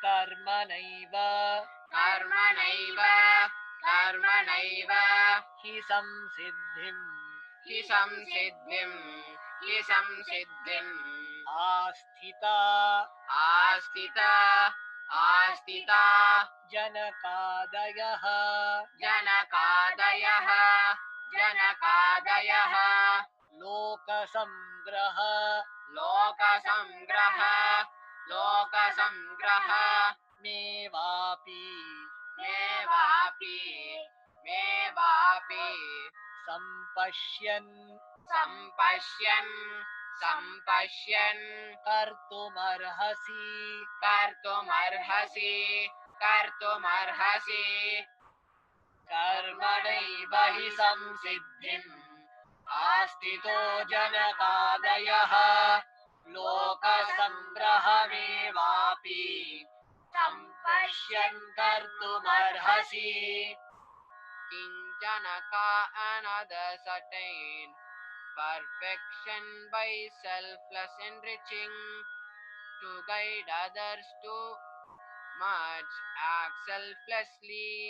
कर्मणैव कर्मणैव कर्मणैव हि संसिद्धिम् हि संसिद्धिम् हि संसिद्धिम् आस्थिता आस्थिता आस्थिता जनकादयः जनकादयः जनकादयः लोकसंग्रह लोकसंग्रह लोकसंग्रह मेवापि मेवापि मेवापि सम्पश्यन् सम्पश्यन् सम्पश्यन् कर्तुमर्हसि कर्तुमर्हसि कर्तुमर्हसि कर्मणैव हि संसिद्धिम् आस्थितो जनकादयः लोकसंग्रहमेवापि सम्पश्यन् कर्तुमर्हसि Kinjanaka another certain perfection by selfless enriching to guide others to much act selflessly